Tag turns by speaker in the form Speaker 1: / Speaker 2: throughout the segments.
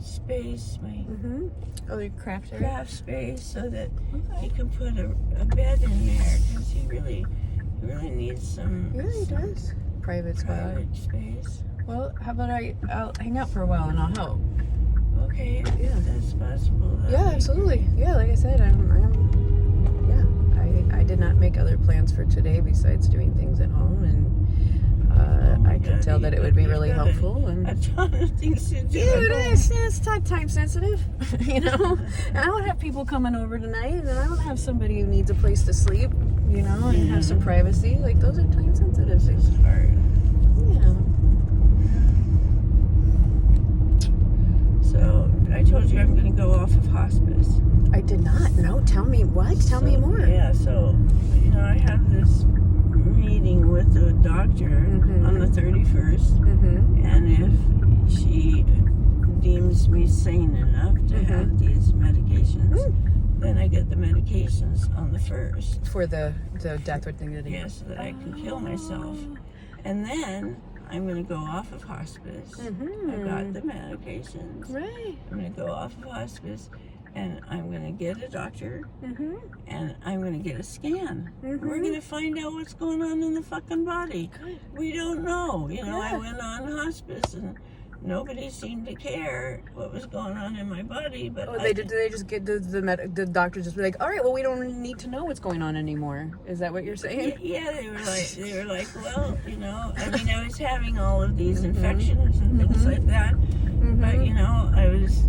Speaker 1: space, my
Speaker 2: Oh, your craft area?
Speaker 1: craft space, so that he can put a bed in there, because he really needs some.
Speaker 2: He really does. Private spot.
Speaker 1: Private space.
Speaker 2: Well, how about I'll hang out for a while and I'll help.
Speaker 1: Okay,
Speaker 2: Yeah.
Speaker 1: if that's possible.
Speaker 2: Yeah, absolutely. Yeah, like I said, I did not make other plans for today besides doing things at home, and I could tell that it would be really helpful.
Speaker 1: A ton of things to do.
Speaker 2: Yeah, it is. Yeah, it's time sensitive, you know. And I don't have people coming over tonight, and I don't have somebody who needs a place to sleep, you know, and have some privacy. Like, those are time sensitive things.
Speaker 1: It's hard.
Speaker 2: Yeah.
Speaker 1: So I told you I'm going to go off of hospice.
Speaker 2: I did not. No, tell me what? Tell me more.
Speaker 1: Yeah, so, you know, I have this meeting with the doctor on the 31st, and if she deems me sane enough to have these medications, then I get the medications on the 1st.
Speaker 2: For the death with dignity.
Speaker 1: Yeah, so that I can kill myself. And then I'm going to go off of hospice. I got the medications.
Speaker 2: Right.
Speaker 1: I'm going to go off of hospice, and I'm going to get a doctor, and I'm going to get a scan. We're going to find out what's going on in the fucking body.
Speaker 2: Good.
Speaker 1: We don't know. You know, I went on hospice, and nobody seemed to care what was going on in my body. But
Speaker 2: Did they just get the doctor just be like, all right, well, we don't need to know what's going on anymore? Is that what you're saying?
Speaker 1: Yeah, they were like, well, you know, I mean, I was having all of these infections and things like that, but you know, I was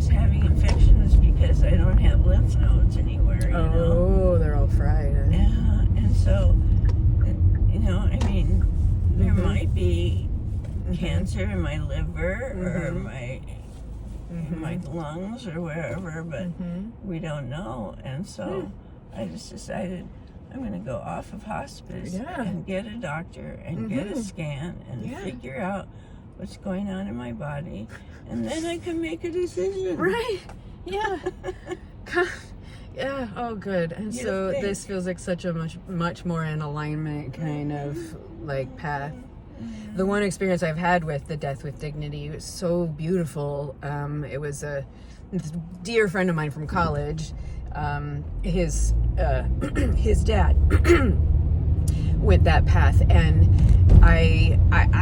Speaker 1: having infections because I don't have lymph nodes anywhere. You know?
Speaker 2: They're all fried.
Speaker 1: Yeah, and so, you know, I mean, there might be cancer in my liver or my lungs or wherever, but we don't know. And so I just decided I'm going to go off of hospice and get a doctor and get a scan and figure out what's going on in my body, and then I can make a decision.
Speaker 2: Right. Yeah. Yeah. Oh, good. And so this feels like such a much more in alignment kind of like path. The one experience I've had with the death with dignity was so beautiful. It was a dear friend of mine from college. His dad went that path, and I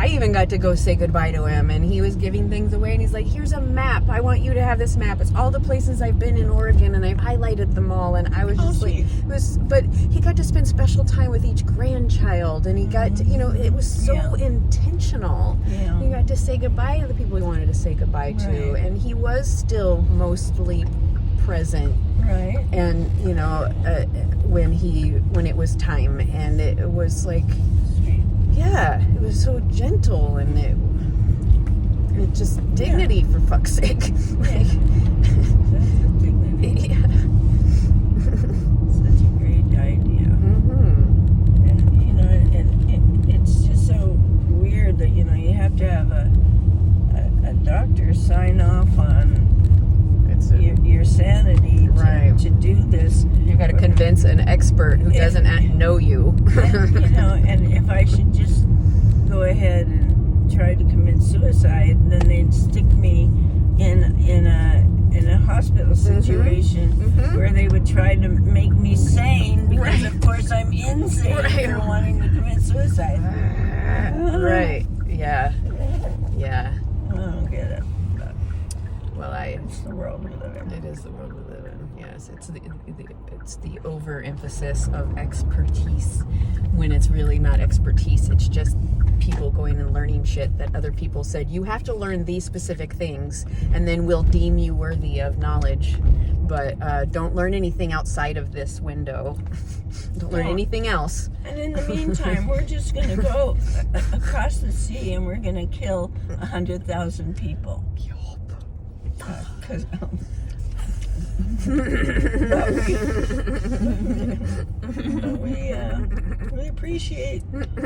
Speaker 2: even got to go say goodbye to him, and he was giving things away, and he's like, here's a map, I want you to have this map, it's all the places I've been in Oregon, and I've highlighted them all. And I was just but he got to spend special time with each grandchild, and he got to, you know, it was so intentional. He got to say goodbye to the people he wanted to say goodbye to, and he was still mostly present.
Speaker 1: Right.
Speaker 2: And you know, when it was time, and it was like, it was so gentle, and it just dignity, for fuck's sake. Like,
Speaker 1: dignity. Such a great idea. And you know, it's just so weird that, you know, you have to have a doctor sign off on your sanity to do this.
Speaker 2: You got to convince an expert who doesn't know you.
Speaker 1: And, you know, and if I should just go ahead and try to commit suicide, then they'd stick me in a hospital situation where they would try to make me sane, because of course I'm insane for wanting to commit suicide.
Speaker 2: Right. Yeah. Yeah.
Speaker 1: I don't get it.
Speaker 2: Well,
Speaker 1: it's the world we live in.
Speaker 2: It is the world we live in. Yes, it's the overemphasis of expertise when it's really not expertise. It's just people going and learning shit that other people said you have to learn these specific things, and then we'll deem you worthy of knowledge. But don't learn anything outside of this window. Don't learn anything else.
Speaker 1: And in the meantime, we're just going to go across the sea, and we're going to kill 100,000 people. Because we appreciate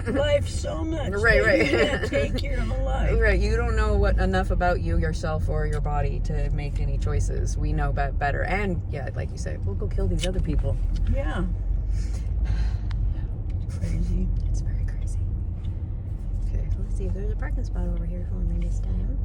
Speaker 1: life so much.
Speaker 2: Right.
Speaker 1: You can't take your own life.
Speaker 2: Right. You don't know enough about you, yourself, or your body to make any choices. We know better. And like you said, we'll go kill these other people.
Speaker 1: Yeah. Crazy.
Speaker 2: It's very crazy. Okay, let's see if there's a parking spot over here for me this time.